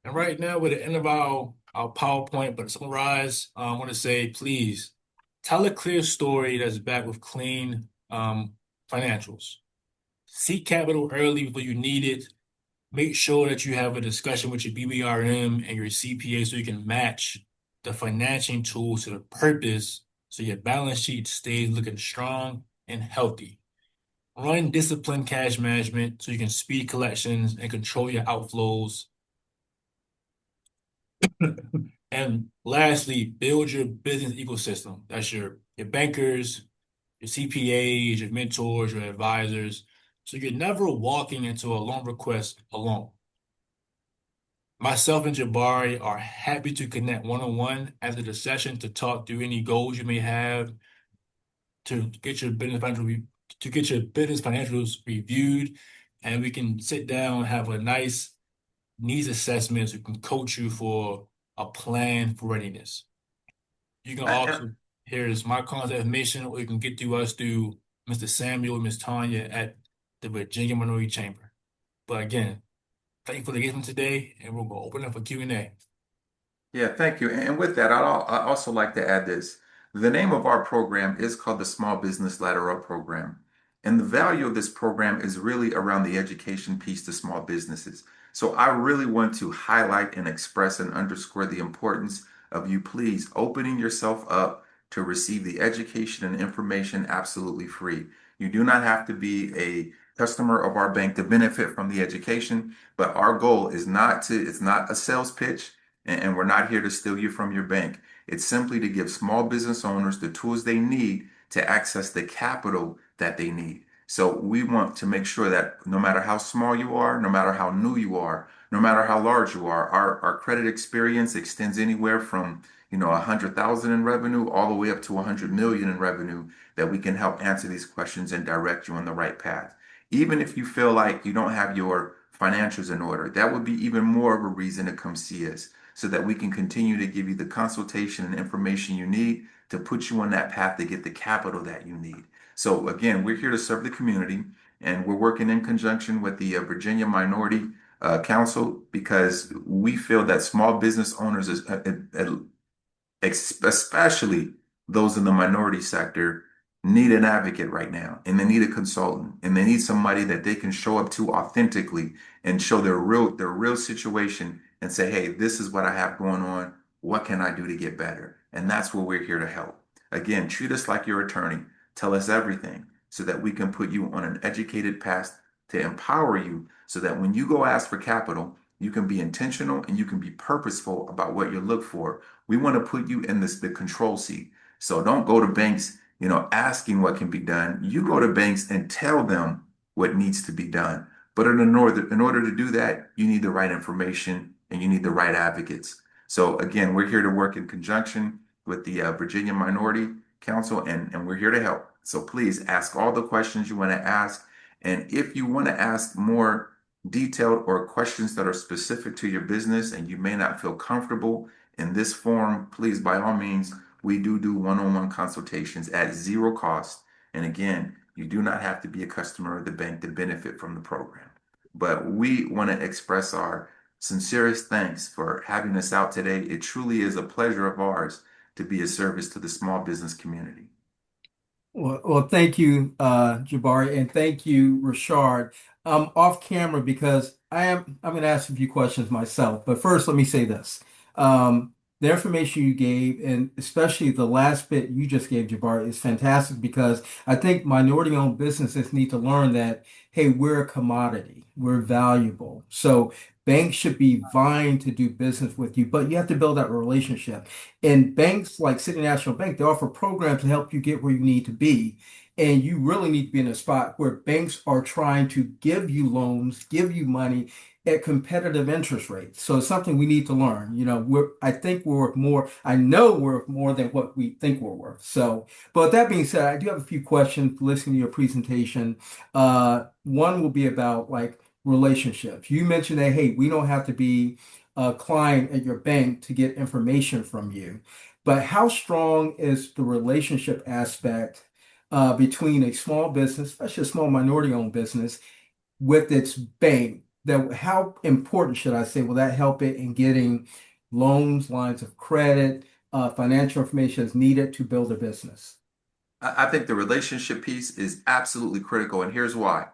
And right now, we're at the end of our PowerPoint, but to summarize, I want to say, please tell a clear story that's backed with clean financials. Seek capital early before you need it. Make sure that you have a discussion with your BBRM and your CPA so you can match the financing tools to the purpose so your balance sheet stays looking strong and healthy. Run disciplined cash management so you can speed collections and control your outflows. And lastly, build your business ecosystem. That's your bankers, your CPAs, your mentors, your advisors. So you're never walking into a loan request alone. Myself and Jabari are happy to connect one-on-one after the session to talk through any goals you may have to get your business financials reviewed, and we can sit down, have a nice needs assessment so we can coach you for a plan for readiness. You can
And,
also, here's my contact information, or you can get to us through Mr. Samuel and Ms. Tanya at the Virginia Minority Chamber. But again, thank you for the engagement today, and we're going to open up for Q&A.
Yeah, thank you. And with that, I'd also like to add this. The name of our program is called the Small Business Ladder Up Program. And the value of this program is really around the education piece to small businesses. So I really want to highlight and express and underscore the importance of you please opening yourself up to receive the education and information absolutely free. You do not have to be a customer of our bank to benefit from the education, but our goal is it's not a sales pitch. And we're not here to steal you from your bank. It's simply to give small business owners the tools they need to access the capital that they need. So we want to make sure that no matter how small you are, no matter how new you are, no matter how large you are, our credit experience extends anywhere from 100,000 in revenue all the way up to 100 million in revenue, that we can help answer these questions and direct you on the right path. Even if you feel like you don't have your financials in order, that would be even more of a reason to come see us, so that we can continue to give you the consultation and information you need to put you on that path to get the capital that you need. So again, we're here to serve the community, and we're working in conjunction with the Virginia Minority Council, because we feel that small business owners, especially those in the minority sector, need an advocate right now, and they need a consultant, and they need somebody that they can show up to authentically and show their real situation and say, hey, this is what I have going on. What can I do to get better? And that's where we're here to help. Again, treat us like your attorney. Tell us everything so that we can put you on an educated path to empower you, so that when you go ask for capital, you can be intentional and you can be purposeful about what you look for. We want to put you in the control seat. So don't go to banks, asking what can be done. You go to banks and tell them what needs to be done. But in order to do that, you need the right information and you need the right advocates. So again, we're here to work in conjunction with the Virginia Minority Council, and we're here to help. So please ask all the questions you want to ask. And if you want to ask more detailed or questions that are specific to your business and you may not feel comfortable in this forum, please, by all means, we do one-on-one consultations at zero cost. And again, you do not have to be a customer of the bank to benefit from the program. But we want to express our sincerest thanks for having us out today. It truly is a pleasure of ours to be a service to the small business community.
Well, thank you, Jabari, and thank you, Rashard. I'm off camera because I'm going to ask a few questions myself. But first, let me say this. The information you gave, and especially the last bit you just gave, Jabari, is fantastic, because I think minority-owned businesses need to learn that, hey, we're a commodity, we're valuable. So banks should be vying to do business with you, but you have to build that relationship. And banks like City National Bank, they offer programs to help you get where you need to be. And you really need to be in a spot where banks are trying to give you loans, give you money at competitive interest rates. So it's something we need to learn. I think we're worth more. I know we're worth more than what we think we're worth. So, but with that being said, I do have a few questions listening to your presentation. One will be about like relationships. You mentioned that, hey, we don't have to be a client at your bank to get information from you. But how strong is the relationship aspect between a small business, especially a small minority-owned business, with its bank? That how important, should I say, will that help it in getting loans, lines of credit, financial information is needed to build a business?
I think the relationship piece is absolutely critical, and here's why.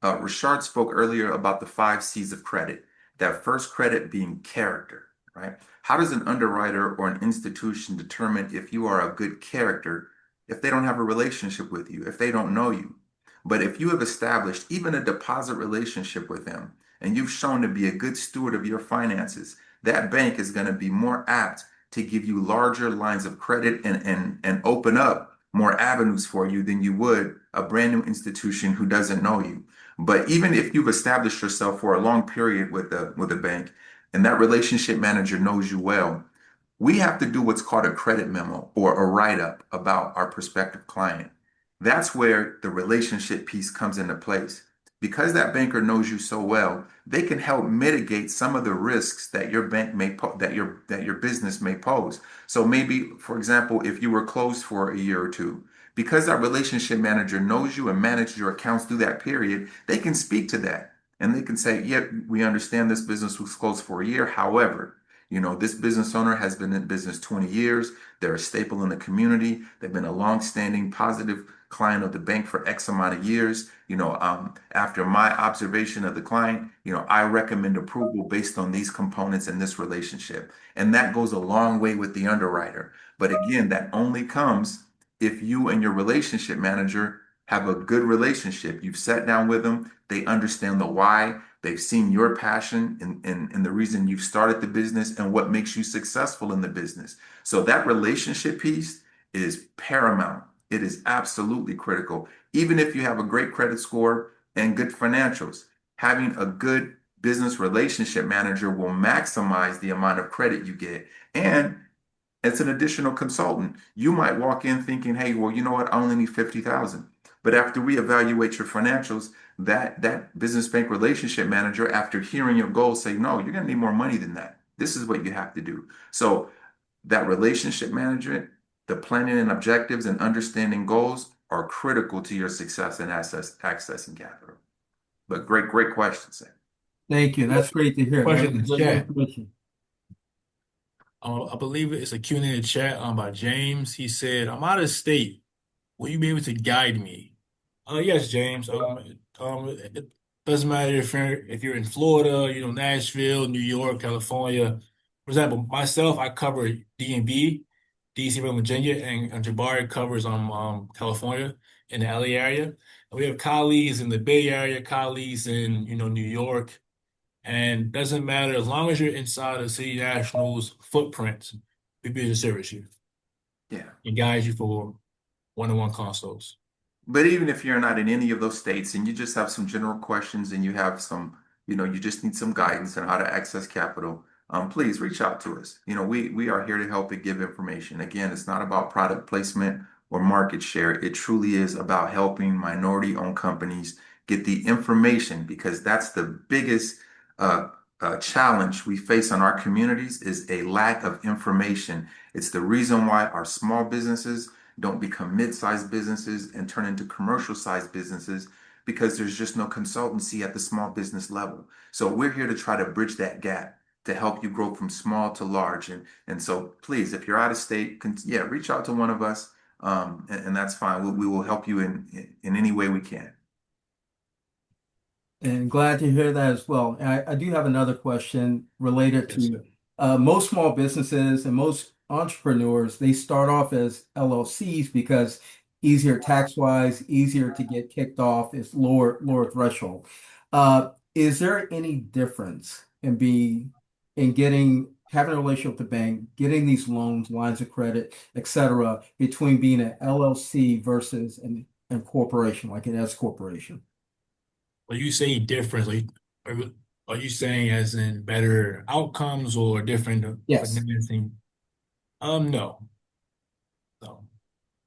Rashard spoke earlier about the 5 C's of credit. That first credit being character, right? How does an underwriter or an institution determine if you are a good character if they don't have a relationship with you, if they don't know you? But if you have established even a deposit relationship with them and you've shown to be a good steward of your finances, that bank is going to be more apt to give you larger lines of credit and open up more avenues for you than you would a brand new institution who doesn't know you. But even if you've established yourself for a long period with a bank and that relationship manager knows you well, we have to do what's called a credit memo or a write-up about our prospective client. That's where the relationship piece comes into place. Because that banker knows you so well, they can help mitigate some of the risks that your bank may that your business may pose. So maybe, for example, if you were closed for a year or two, because that relationship manager knows you and managed your accounts through that period, they can speak to that and they can say, "Yep, we understand this business was closed for a year. However, this business owner has been in business 20 years. They're a staple in the community. They've been a long-standing positive client of the bank for X amount of years. After my observation of the client, I recommend approval based on these components in this relationship." And that goes a long way with the underwriter. But again, that only comes if you and your relationship manager have a good relationship. You've sat down with them, they understand the why, they've seen your passion and the reason you've started the business and what makes you successful in the business. So that relationship piece is paramount. It is absolutely critical. Even if you have a great credit score and good financials, having a good business relationship manager will maximize the amount of credit you get. And it's an additional consultant. You might walk in thinking, "Hey, well, you know what? I only need 50,000." But after we evaluate your financials, that business bank relationship manager, after hearing your goals, say, "No, you're going to need more money than that. This is what you have to do." So that relationship management, the planning and objectives and understanding goals are critical to your success in accessing capital. But great question, Sam.
Thank you. That's great to hear.
Question
That's
in the
great
chat.
information.
I believe it's a Q&A in the chat by James. He said, "I'm out of state. Will you be able to guide me?" Yes, James. It doesn't matter if you're in Florida, Nashville, New York, California. For example, myself, I cover DMV, DC, Maryland, Virginia, and Jabari covers California in the LA area. And we have colleagues in the Bay Area, colleagues in New York, and doesn't matter as long as you're inside of City National's footprint, we'll be able to service you
Yeah.
and guide you for one-on-one consults.
But even if you're not in any of those states and you just have some general questions and you have some, you just need some guidance on how to access capital, please reach out to us. We are here to help and give information. Again, it's not about product placement or market share. It truly is about helping minority-owned companies get the information because that's the biggest challenge we face in our communities is a lack of information. It's the reason why our small businesses don't become mid-sized businesses and turn into commercial-sized businesses because there's just no consultancy at the small business level. So we're here to try to bridge that gap to help you grow from small to large. And so please, if you're out of state, reach out to one of us, and that's fine. We will help you in any way we can.
And glad to hear that as well. And I do have another question related
Yes,
to
sir.
most small businesses and most entrepreneurs. They start off as LLCs because easier tax-wise, easier to get kicked off, it's lower threshold. Is there any difference in having a relationship with the bank, getting these loans, lines of credit, etc., between being an LLC versus an a corporation, like an S corporation?
When you say difference, are you saying as in better outcomes or different
Yes.
financing? No, no.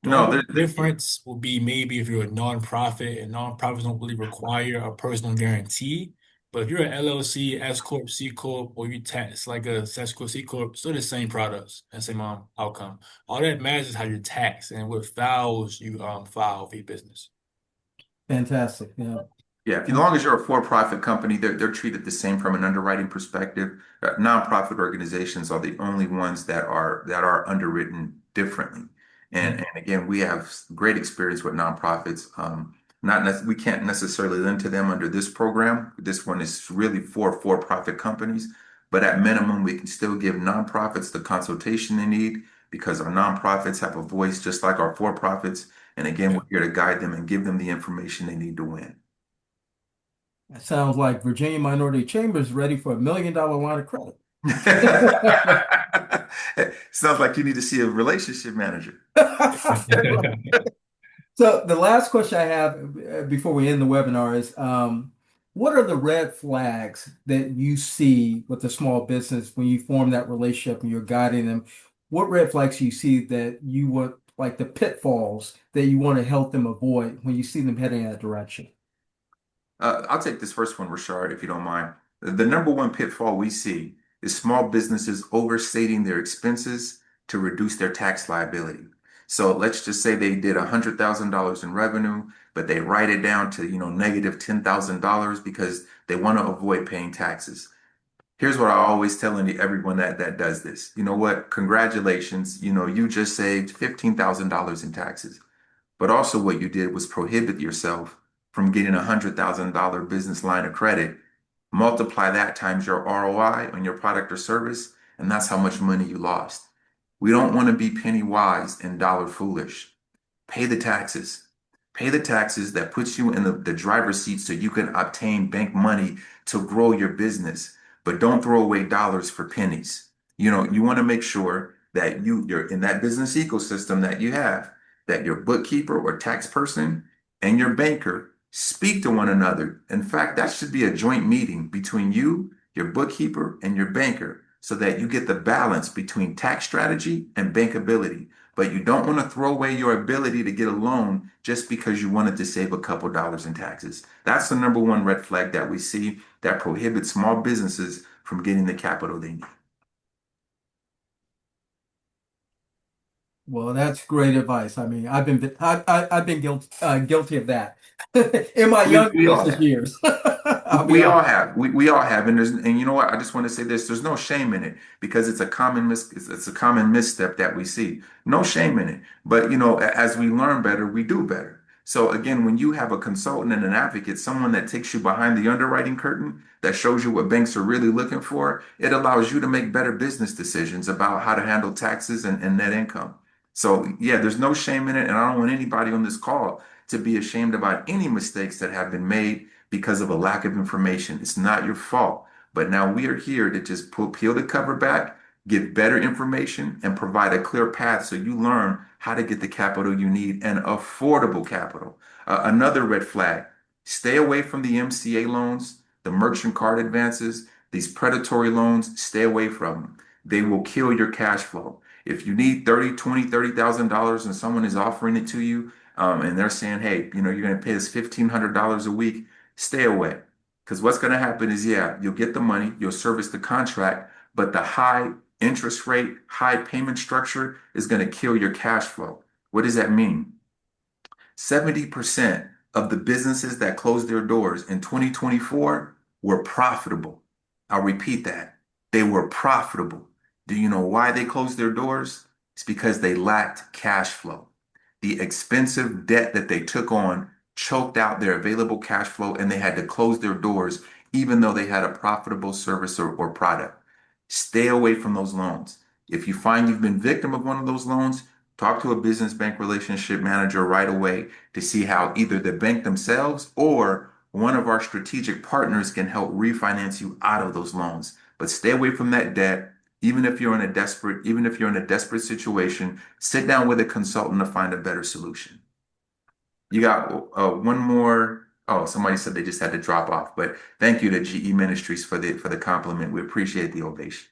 The
No,
only difference will be maybe if you're a nonprofit, and nonprofits don't really require a personal guarantee. But if you're an LLC, S Corp, C Corp, or you tax like a S Corp, C Corp, still the same products and same outcome. All that matters is how you're taxed and what files you file for your business.
Fantastic. Yeah.
yeah, as long as you're a for-profit company, they're treated the same from an underwriting perspective. Nonprofit organizations are the only ones that are underwritten differently. And again, we have great experience with nonprofits. We can't necessarily lend to them under this program. This one is really for-profit companies, but at minimum, we can still give nonprofits the consultation they need because our nonprofits have a voice just like our for-profits. And again,
Yeah.
we're here to guide them and give them the information they need to win.
It sounds like Virginia Minority Chamber is ready for $1 million line of credit.
Sounds like you need to see a relationship manager.
So the last question I have before we end the webinar is, what are the red flags that you see with the small business when you form that relationship and you're guiding them? What red flags do you see that you want, like the pitfalls that you want to help them avoid when you see them heading in that direction?
I'll take this first one, Rashard, if you don't mind. The number one pitfall we see is small businesses overstating their expenses to reduce their tax liability. So let's just say they did $100,000 in revenue, but they write it down to, negative $10,000 because they want to avoid paying taxes. Here's what I always tell everyone that does this. You know what? Congratulations. You just saved $15,000 in taxes. But also what you did was prohibit yourself from getting a $100,000 business line of credit. Multiply that times your ROI on your product or service, and that's how much money you lost. We don't want to be penny wise and dollar foolish. Pay the taxes. Pay the taxes that puts you in the driver's seat so you can obtain bank money to grow your business. But don't throw away dollars for pennies. You want to make sure that you're in that business ecosystem that you have, that your bookkeeper or tax person and your banker speak to one another. In fact, that should be a joint meeting between you, your bookkeeper, and your banker so that you get the balance between tax strategy and bankability. But you don't want to throw away your ability to get a loan just because you wanted to save a couple dollars in taxes. That's the number one red flag that we see that prohibits small businesses from getting the capital they need.
Well, that's great advice. I mean, I've been guilty of that in my
We,
young
we all
business
have.
years. I'll be
We all
honest.
have. We all have. And you know what? I just want to say this. There's no shame in it because it's a common misstep that we see. No shame in it. But as we learn better, we do better. So again, when you have a consultant and an advocate, someone that takes you behind the underwriting curtain, that shows you what banks are really looking for, it allows you to make better business decisions about how to handle taxes and net income. So yeah, there's no shame in it, and I don't want anybody on this call to be ashamed about any mistakes that have been made because of a lack of information. It's not your fault. But now we are here to just peel the cover back, give better information, and provide a clear path so you learn how to get the capital you need and affordable capital. Another red flag, stay away from the MCA loans, the merchant card advances, these predatory loans, stay away from them. They will kill your cash flow. If you need 30, 20, $30,000 and someone is offering it to you, and they're saying, hey, you're going to pay us $1,500 a week, stay away. Because what's going to happen is, yeah, you'll get the money, you'll service the contract, but the high interest rate, high payment structure is going to kill your cash flow. What does that mean? 70% of the businesses that closed their doors in 2024 were profitable. I'll repeat that. They were profitable. Do you know why they closed their doors? It's because they lacked cash flow. The expensive debt that they took on choked out their available cash flow and they had to close their doors even though they had a profitable service or product. Stay away from those loans. If you find you've been victim of one of those loans, talk to a business bank relationship manager right away to see how either the bank themselves or one of our strategic partners can help refinance you out of those loans. But stay away from that debt. Even if you're in a desperate situation, sit down with a consultant to find a better solution. You got one more. Oh, somebody said they just had to drop off, but thank you to GE Ministries for the compliment. We appreciate the ovation.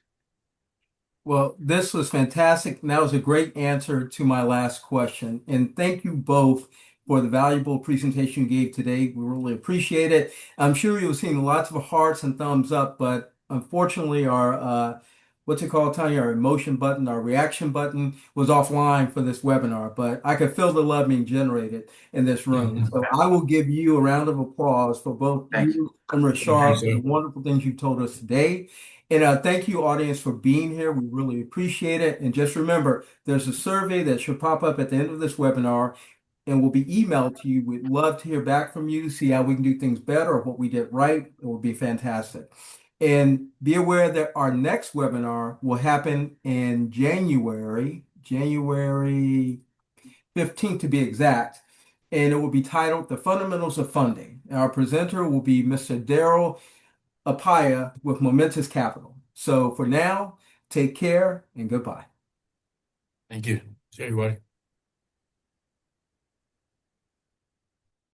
Well, this was fantastic. And that was a great answer to my last question. And thank you both for the valuable presentation you gave today. We really appreciate it. I'm sure you've seen lots of hearts and thumbs up, but unfortunately, our what's it called, Tanya? Our emotion button, our reaction button was offline for this webinar, but I could feel the love being generated in this room. So I will give you a round of applause for both
Thank you.
you and
Thank you,
Rashard for the
sir.
wonderful things you told us today. And thank you, audience, for being here. We really appreciate it. And just remember, there's a survey that should pop up at the end of this webinar and will be emailed to you. We'd love to hear back from you, see how we can do things better or what we did right. It would be fantastic. And be aware that our next webinar will happen in January 15th to be exact. And it will be titled The Fundamentals of Funding. And our presenter will be Mr. Daryl Apaya with Momentous Capital. So for now, take care and goodbye.
Thank you. See everybody.